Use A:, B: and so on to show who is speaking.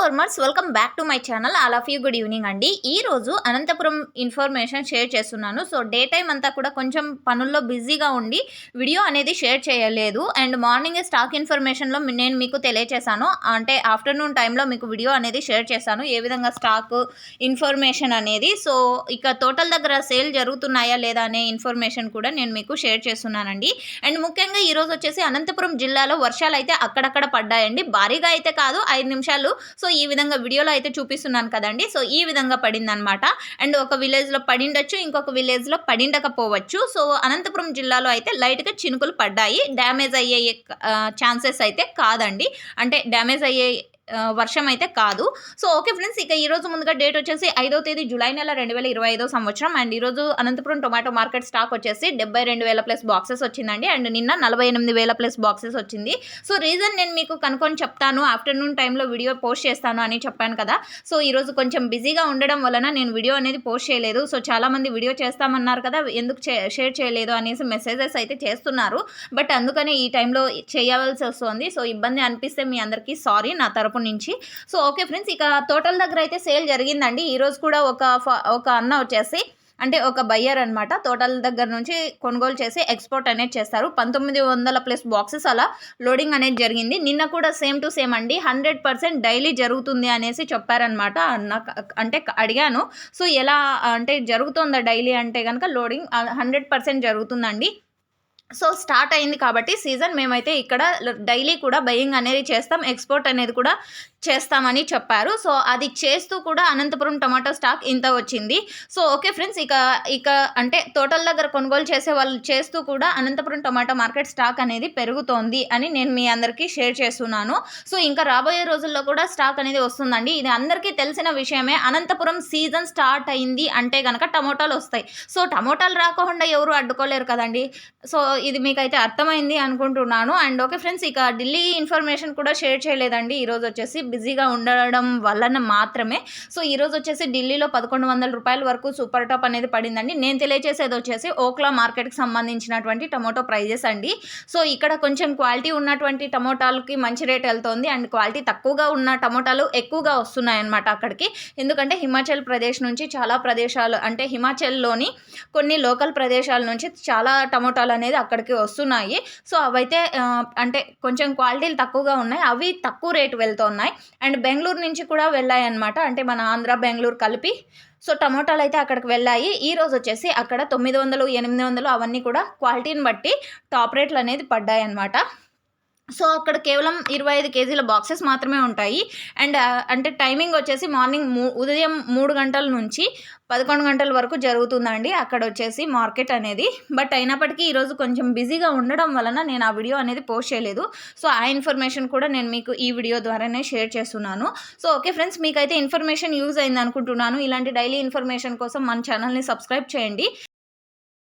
A: Farmers welcome back to my channel. All of you good evening అండి. ఈ రోజు Anantapuram information share చేస్తున్నాను. So day time అంతా కూడా కొంచెం పనుల్లో బిజీగా ఉండి వీడియో అనేది షేర్ చేయలేదు. అండ్ మార్నింగ్ స్టాక్ ఇన్ఫర్మేషన్లో నేను మీకు తెలియచేశాను. అంటే ఆఫ్టర్నూన్ టైంలో మీకు వీడియో అనేది షేర్ చేశాను, ఏ విధంగా స్టాక్ ఇన్ఫర్మేషన్ అనేది. సో ఇక టోటల్ దగ్గర సేల్ జరుగుతున్నాయా లేదా అనే ఇన్ఫర్మేషన్ కూడా నేను మీకు షేర్ చేస్తున్నానండి. అండ్ ముఖ్యంగా ఈరోజు వచ్చేసి అనంతపురం జిల్లాలో వర్షాలు అయితే అక్కడక్కడ పడ్డాయండి. భారీగా అయితే కాదు, 5 నిమిషాలు. సో ఈ విధంగా వీడియోలో అయితే చూపిస్తున్నాను కదండి. సో ఈ విధంగా పడిందనమాట. అండ్ ఒక విలేజ్లో పడిండొచ్చు, ఇంకొక విలేజ్లో పడిండకపోవచ్చు. సో అనంతపురం జిల్లాలో అయితే లైట్గా చినుకులు పడ్డాయి. డ్యామేజ్ అయ్యే ఛాన్సెస్ అయితే కాదండి, అంటే డ్యామేజ్ అయ్యే వర్షం అయితే కాదు. సో ఓకే ఫ్రెండ్స్, ఇక ఈరోజు ముందుగా డేట్ వచ్చేసి 5వ తేదీ జూలై నెల 2025 సంవత్సరం. అండ్ ఈరోజు అనంతపురం టొమాటో మార్కెట్ స్టాక్ వచ్చేసి 72,000 ప్లస్ బాక్సెస్ వచ్చిందండి. అండ్ నిన్న 48,000 ప్లస్ బాక్సెస్ వచ్చింది. సో రీజన్ నేను మీకు కనుక్కొని చెప్తాను, ఆఫ్టర్నూన్ టైంలో వీడియో పోస్ట్ చేస్తాను అని చెప్పాను కదా. సో ఈరోజు కొంచెం బిజీగా ఉండడం వలన నేను వీడియో అనేది పోస్ట్ చేయలేదు. సో చాలామంది వీడియో చేస్తామన్నారు కదా, ఎందుకు షేర్ చేయలేదు అనేసి మెసేజెస్ అయితే చేస్తున్నారు. బట్ అందుకనే ఈ టైంలో చేయవలసి వస్తుంది. సో ఇబ్బంది అనిపిస్తే మీ అందరికీ సారీ నా తరపు నుంచి. సో ఓకే ఫ్రెండ్స్, ఇక టోటల్ దగ్గర అయితే సేల్ జరిగిందండి. ఈరోజు కూడా ఒక అన్న వచ్చేసి, అంటే ఒక బయ్యర్ అనమాట, టోటల్ దగ్గర నుంచి కొనుగోలు చేసి ఎక్స్పోర్ట్ అనేది చేస్తారు. 1900 ప్లస్ బాక్సెస్ అలా లోడింగ్ అనేది జరిగింది. నిన్న కూడా సేమ్ టు సేమ్ అండి, 100% డైలీ జరుగుతుంది అనేసి చెప్పారనమాట. అంటే అడిగాను, సో ఎలా అంటే జరుగుతుందా డైలీ అంటే కనుక లోడింగ్ 100% జరుగుతుందండి. సో స్టార్ట్ అయింది కాబట్టి సీజన్, మేమైతే ఇక్కడ డైలీ కూడా బయింగ్ అనేది చేస్తాం, ఎక్స్పోర్ట్ అనేది కూడా చేస్తామని చెప్పారు. సో అది చేస్తూ కూడా అనంతపురం టమాటో స్టాక్ ఇంత వచ్చింది. సో ఓకే ఫ్రెండ్స్, ఇక అంటే టోటల్ దగ్గర కొనుగోలు చేసే వాళ్ళు చేస్తూ కూడా అనంతపురం టమాటో మార్కెట్ స్టాక్ అనేది పెరుగుతోంది అని నేను మీ అందరికీ షేర్ చేస్తున్నాను. సో ఇంకా రాబోయే రోజుల్లో కూడా స్టాక్ అనేది వస్తుందండి. ఇది అందరికీ తెలిసిన విషయమే. అనంతపురం సీజన్ స్టార్ట్ అయింది అంటే కనుక టమోటాలు వస్తాయి. సో టమోటాలు రాకుండా ఎవరు అడ్డుకోలేరు కదండి. సో ఇది మీకైతే అర్థమైంది అనుకుంటున్నాను. అండ్ ఓకే ఫ్రెండ్స్, ఇక ఢిల్లీ ఇన్ఫర్మేషన్ కూడా షేర్ చేయలేదండి. ఈరోజు వచ్చేసి బిజీగా ఉండడం వలన మాత్రమే. సో ఈరోజు వచ్చేసి ఢిల్లీలో 1100 రూపాయల వరకు సూపర్ టాప్ అనేది పడిందండి. నేను తెలియజేసేది వచ్చేసి ఓక్లా మార్కెట్కి సంబంధించినటువంటి టమోటో ప్రైజెస్ అండి. సో ఇక్కడ కొంచెం క్వాలిటీ ఉన్నటువంటి టమోటాలకి మంచి రేట్ వెళ్తుంది. అండ్ క్వాలిటీ తక్కువగా ఉన్న టమోటాలు ఎక్కువగా వస్తున్నాయన్నమాట అక్కడికి. ఎందుకంటే హిమాచల్ ప్రదేశ్ నుంచి చాలా ప్రదేశాలు, అంటే హిమాచల్లోని కొన్ని లోకల్ ప్రదేశాల నుంచి చాలా టమోటాలు అనేది అక్కడికి వస్తున్నాయి. సో అవైతే అంటే కొంచెం క్వాలిటీలు తక్కువగా ఉన్నాయి, అవి తక్కువ రేటు వెళ్తున్నాయి. అండ్ బెంగళూరు నుంచి కూడా వెళ్ళాయి అనమాట, అంటే మన ఆంధ్ర బెంగళూరు కలిపి. సో టమోటాలు అయితే అక్కడికి వెళ్ళాయి. ఈరోజు వచ్చేసి అక్కడ 900, 800 అవన్నీ కూడా క్వాలిటీని బట్టి టాప్ రేట్లు అనేది పడ్డాయి అనమాట. సో అక్కడ కేవలం 25 కేజీల బాక్సెస్ మాత్రమే ఉంటాయి. అండ్ అంటే టైమింగ్ వచ్చేసి మార్నింగ్ ఉదయం 3 గంటల నుంచి 11 గంటల వరకు జరుగుతుందండి అక్కడ వచ్చేసి మార్కెట్ అనేది. బట్ అయినప్పటికీ ఈరోజు కొంచెం బిజీగా ఉండడం వలన నేను ఆ వీడియో అనేది పోస్ట్ చేయలేదు. సో ఆ ఇన్ఫర్మేషన్ కూడా నేను మీకు ఈ వీడియో ద్వారానే షేర్ చేస్తున్నాను. సో ఓకే ఫ్రెండ్స్, మీకైతే ఇన్ఫర్మేషన్ యూజ్ అయింది అనుకుంటున్నాను. ఇలాంటి డైలీ ఇన్ఫర్మేషన్ కోసం మన ఛానల్ని సబ్స్క్రైబ్ చేయండి.